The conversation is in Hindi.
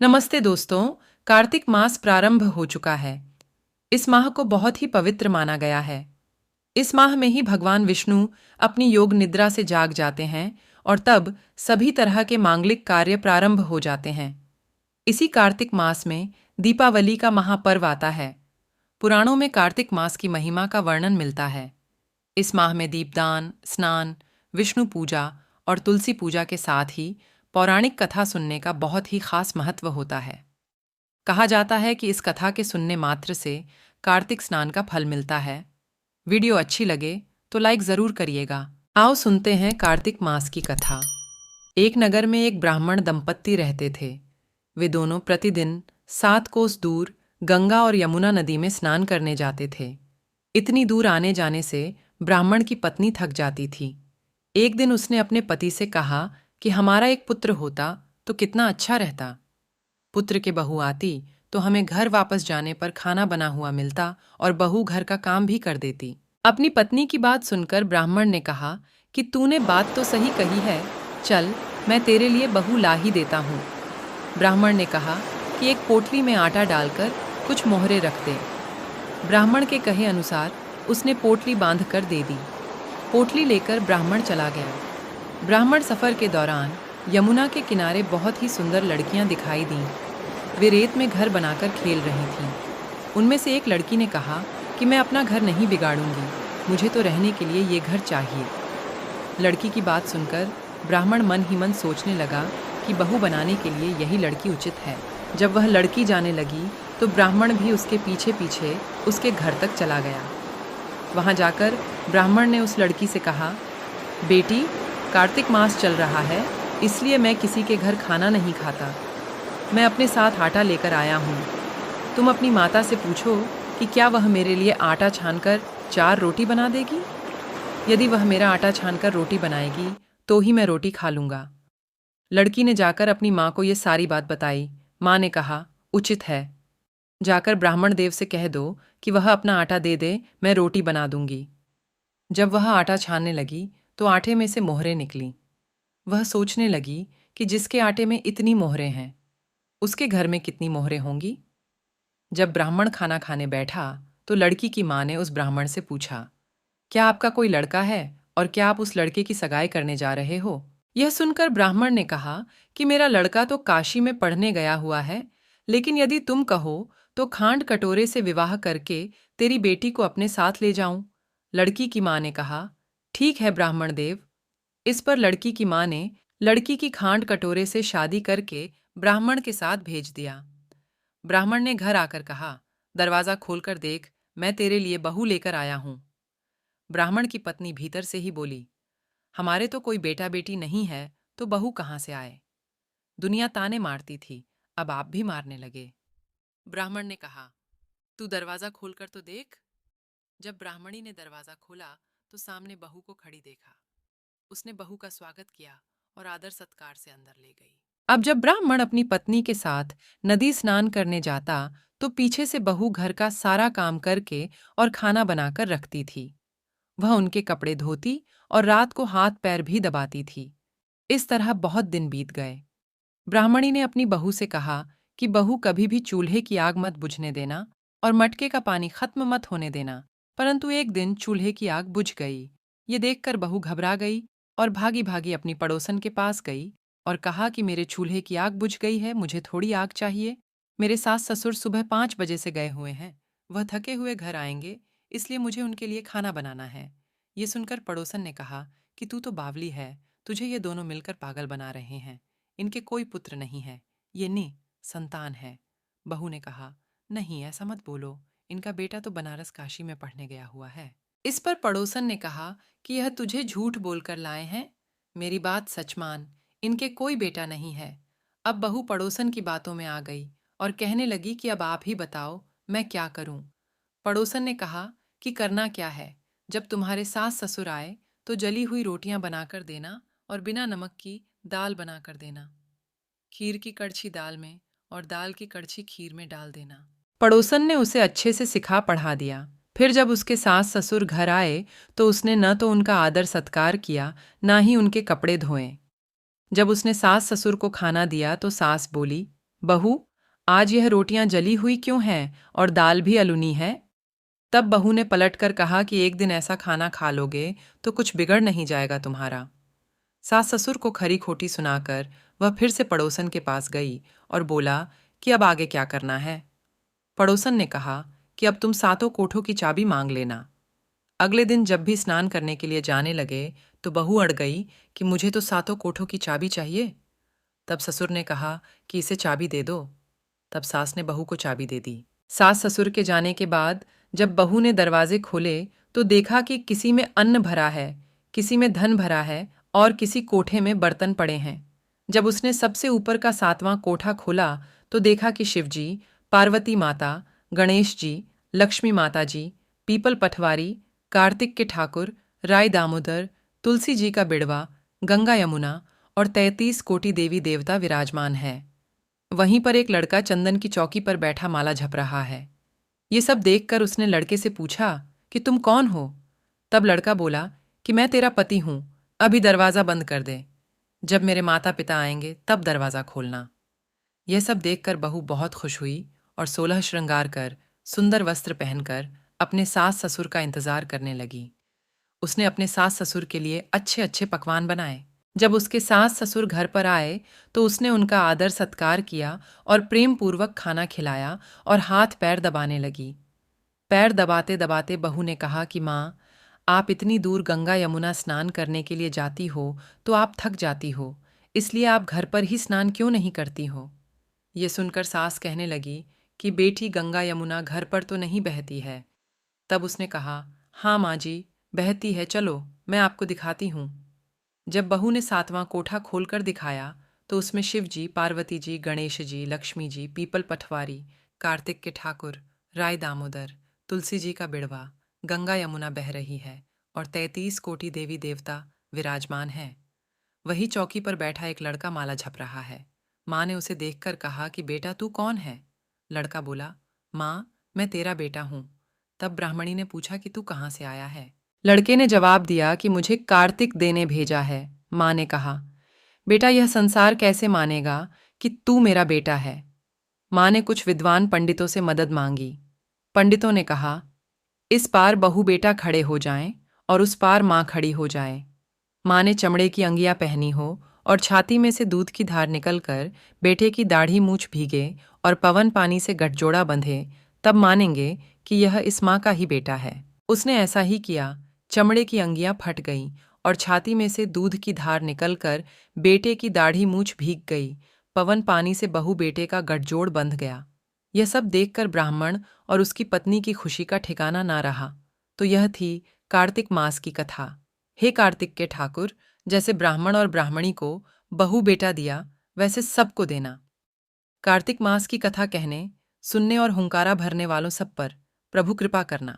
नमस्ते दोस्तों। कार्तिक मास प्रारंभ हो चुका है। इस माह को बहुत ही पवित्र माना गया है। इस माह में ही भगवान विष्णु अपनी योग निद्रा से जाग जाते हैं और तब सभी तरह के मांगलिक कार्य प्रारंभ हो जाते हैं। इसी कार्तिक मास में दीपावली का महापर्व आता है। पुराणों में कार्तिक मास की महिमा का वर्णन मिलता है। इस माह में दीपदान, स्नान, विष्णु पूजा और तुलसी पूजा के साथ ही पौराणिक कथा सुनने का बहुत ही खास महत्व होता है। कहा जाता है कि इस कथा के सुनने मात्र से कार्तिक स्नान का फल मिलता है। वीडियो अच्छी लगे तो लाइक जरूर करिएगा। आओ सुनते हैं कार्तिक मास की कथा। एक नगर में एक ब्राह्मण दंपत्ति रहते थे। वे दोनों प्रतिदिन 7 कोस दूर गंगा और यमुना नदी में स्नान करने जाते थे। इतनी दूर आने जाने से ब्राह्मण की पत्नी थक जाती थी। एक दिन उसने अपने पति से कहा कि हमारा एक पुत्र होता तो कितना अच्छा रहता। पुत्र के बहू आती तो हमें घर वापस जाने पर खाना बना हुआ मिलता और बहू घर का काम भी कर देती। अपनी पत्नी की बात सुनकर ब्राह्मण ने कहा कि तूने बात तो सही कही है, चल मैं तेरे लिए बहू ला ही देता हूँ। ब्राह्मण ने कहा कि एक पोटली में आटा डालकर कुछ मोहरे रख दे। ब्राह्मण के कहे अनुसार उसने पोटली बांध कर दे दी। पोटली लेकर ब्राह्मण चला गया। ब्राह्मण सफर के दौरान यमुना के किनारे बहुत ही सुंदर लड़कियां दिखाई दीं। वे रेत में घर बनाकर खेल रही थीं। उनमें से एक लड़की ने कहा कि मैं अपना घर नहीं बिगाड़ूंगी, मुझे तो रहने के लिए ये घर चाहिए। लड़की की बात सुनकर ब्राह्मण मन ही मन सोचने लगा कि बहू बनाने के लिए यही लड़की उचित है। जब वह लड़की जाने लगी तो ब्राह्मण भी उसके पीछे पीछे उसके घर तक चला गया। वहां जाकर ब्राह्मण ने उस लड़की से कहा, बेटी, कार्तिक मास चल रहा है, इसलिए मैं किसी के घर खाना नहीं खाता। मैं अपने साथ आटा लेकर आया हूँ। तुम अपनी माता से पूछो कि क्या वह मेरे लिए आटा छानकर 4 रोटी बना देगी। यदि वह मेरा आटा छानकर रोटी बनाएगी तो ही मैं रोटी खा लूँगा। लड़की ने जाकर अपनी माँ को ये सारी बात बताई। माँ ने कहा, उचित है, जाकर ब्राह्मण देव से कह दो कि वह अपना आटा दे दे, मैं रोटी बना दूंगी। जब वह आटा छानने लगी तो आटे में से मोहरें निकलीं। वह सोचने लगी कि जिसके आटे में इतनी मोहरें हैं, उसके घर में कितनी मोहरें होंगी। जब ब्राह्मण खाना खाने बैठा तो लड़की की माँ ने उस ब्राह्मण से पूछा, क्या आपका कोई लड़का है और क्या आप उस लड़के की सगाई करने जा रहे हो। यह सुनकर ब्राह्मण ने कहा कि मेरा लड़का तो काशी में पढ़ने गया हुआ है, लेकिन यदि तुम कहो तो खांड कटोरे से विवाह करके तेरी बेटी को अपने साथ ले जाऊं। लड़की की माँ ने कहा, ठीक है ब्राह्मण देव। इस पर लड़की की माँ ने लड़की की खांड कटोरे से शादी करके ब्राह्मण के साथ भेज दिया। ब्राह्मण ने घर आकर कहा, दरवाजा खोलकर देख, मैं तेरे लिए बहू लेकर आया हूं। ब्राह्मण की पत्नी भीतर से ही बोली, हमारे तो कोई बेटा बेटी नहीं है तो बहू कहाँ से आए। दुनिया ताने मारती थी, अब आप भी मारने लगे। ब्राह्मण ने कहा, तू दरवाजा खोलकर तो देख। जब ब्राह्मणी ने दरवाजा खोला तो सामने बहू को खड़ी देखा। उसने बहू का स्वागत किया और आदर सत्कार से अंदर ले गई। अब जब ब्राह्मण अपनी पत्नी के साथ नदी स्नान करने जाता तो पीछे से बहू घर का सारा काम करके और खाना बनाकर रखती थी। वह उनके कपड़े धोती और रात को हाथ पैर भी दबाती थी। इस तरह बहुत दिन बीत गए। ब्राह्मणी ने अपनी बहू से कहा कि बहू, कभी भी चूल्हे की आग मत बुझने देना और मटके का पानी खत्म मत होने देना। परंतु एक दिन चूल्हे की आग बुझ गई। ये देखकर बहू घबरा गई और भागी भागी अपनी पड़ोसन के पास गई और कहा कि मेरे चूल्हे की आग बुझ गई है, मुझे थोड़ी आग चाहिए। मेरे सास ससुर सुबह 5 बजे से गए हुए हैं, वह थके हुए घर आएंगे, इसलिए मुझे उनके लिए खाना बनाना है। ये सुनकर पड़ोसन ने कहा कि तू तो बावली है, तुझे ये दोनों मिलकर पागल बना रहे हैं। इनके कोई पुत्र नहीं है, ये संतान है। बहू ने कहा, नहीं ऐसा मत बोलो, इनका बेटा तो बनारस काशी में पढ़ने गया हुआ है। इस पर पड़ोसन ने कहा कि यह तुझे झूठ बोलकर लाए हैं, मेरी बात सच मान, इनके कोई बेटा नहीं है। अब बहू पड़ोसन की बातों में आ गई और कहने लगी कि अब आप ही बताओ, मैं क्या करूं। पड़ोसन ने कहा कि करना क्या है, जब तुम्हारे सास ससुर आए तो जली हुई रोटियां बनाकर देना और बिना नमक की दाल बनाकर देना। खीर की कड़छी दाल में और दाल की कड़छी खीर में डाल देना। पड़ोसन ने उसे अच्छे से सिखा पढ़ा दिया। फिर जब उसके सास ससुर घर आए तो उसने न तो उनका आदर सत्कार किया, ना ही उनके कपड़े धोए। जब उसने सास ससुर को खाना दिया तो सास बोली, बहू, आज यह रोटियां जली हुई क्यों हैं और दाल भी अलूनी है? तब बहू ने पलटकर कहा कि एक दिन ऐसा खाना खा लोगे तो कुछ बिगड़ नहीं जाएगा तुम्हारा। सास ससुर को खरी खोटी सुनाकर वह फिर से पड़ोसन के पास गई और बोला कि अब आगे क्या करना है। पड़ोसन ने कहा कि अब तुम सातों कोठों की चाबी मांग लेना। अगले दिन जब भी स्नान करने के लिए जाने लगे तो बहू अड़ गई कि मुझे तो सातों कोठों की चाबी चाहिए। तब ससुर ने कहा कि इसे चाबी दे दो। तब सास ने बहू को चाबी दे दी। सास ससुर के जाने के बाद जब बहू ने दरवाजे खोले तो देखा कि किसी में अन्न भरा है, किसी में धन भरा है और किसी कोठे में बर्तन पड़े हैं। जब उसने सबसे ऊपर का सातवां कोठा खोला तो देखा कि शिवजी, पार्वती माता, गणेश जी, लक्ष्मी माता जी, पीपल पटवारी, कार्तिक के ठाकुर, राय दामोदर, तुलसी जी का बिड़वा, गंगा यमुना और 33 कोटि देवी देवता विराजमान है। वहीं पर एक लड़का चंदन की चौकी पर बैठा माला झप रहा है। ये सब देखकर उसने लड़के से पूछा कि तुम कौन हो? तब लड़का बोला कि मैं तेरा पति हूं, अभी दरवाजा बंद कर दे। जब मेरे माता पिता आएंगे तब दरवाजा खोलना। यह सब देखकर बहू बहुत खुश हुई और 16 श्रृंगार कर, सुंदर वस्त्र पहनकर अपने सास ससुर का इंतजार करने लगी। उसने अपने सास ससुर के लिए अच्छे अच्छे पकवान बनाए। जब उसके सास ससुर घर पर आए तो उसने उनका आदर सत्कार किया और प्रेम पूर्वक खाना खिलाया और हाथ पैर दबाने लगी। पैर दबाते दबाते बहू ने कहा कि माँ, आप इतनी दूर गंगा यमुना स्नान करने के लिए जाती हो तो आप थक जाती हो, इसलिए आप घर पर ही स्नान क्यों नहीं करती हो? ये सुनकर सास कहने लगी कि बेटी, गंगा यमुना घर पर तो नहीं बहती है। तब उसने कहा, हाँ माँ जी, बहती है, चलो मैं आपको दिखाती हूँ। जब बहू ने सातवां कोठा खोलकर दिखाया तो उसमें शिव जी, पार्वती जी, गणेश जी, लक्ष्मी जी, पीपल पटवारी, कार्तिक के ठाकुर, राय दामोदर, तुलसी जी का बिड़वा, गंगा यमुना बह रही है और 33 कोटि देवी देवता विराजमान हैं। वही चौकी पर बैठा एक लड़का माला झप रहा है। माँ ने उसे देखकर कहा कि बेटा तू कौन है? लड़का बोला, माँ, मैं तेरा बेटा हूँ। तब ब्राह्मणी ने पूछा कि तू कहाँ से आया है? लड़के ने जवाब दिया कि मुझे कार्तिक देने भेजा है। माँ ने कहा, बेटा यह संसार कैसे मानेगा कि तू मेरा बेटा है? माँ ने कुछ विद्वान पंडितों से मदद मांगी। पंडितों ने कहा, इस पार बहू बेटा खड़े हो जाएं और उस पार माँ खड़ी हो जाए। माँ ने चमड़े की अंगियां पहनी हो और छाती में से दूध की धार निकलकर बेटे की दाढ़ी मूछ भीगे और पवन पानी से गठजोड़ा बंधे, तब मानेंगे कि यह इस माँ का ही बेटा है। उसने ऐसा ही किया। चमड़े की अंगियां फट गईं और छाती में से दूध की धार निकलकर बेटे की दाढ़ी मूछ भीग गई। पवन पानी से बहू बेटे का गठजोड़ बंध गया। यह सब देखकर ब्राह्मण और उसकी पत्नी की खुशी का ठिकाना ना रहा। तो यह थी कार्तिक मास की कथा। हे कार्तिक के ठाकुर, जैसे ब्राह्मण और ब्राह्मणी को बहू बेटा दिया, वैसे सबको देना। कार्तिक मास की कथा कहने, सुनने और हुंकारा भरने वालों सब पर प्रभु कृपा करना।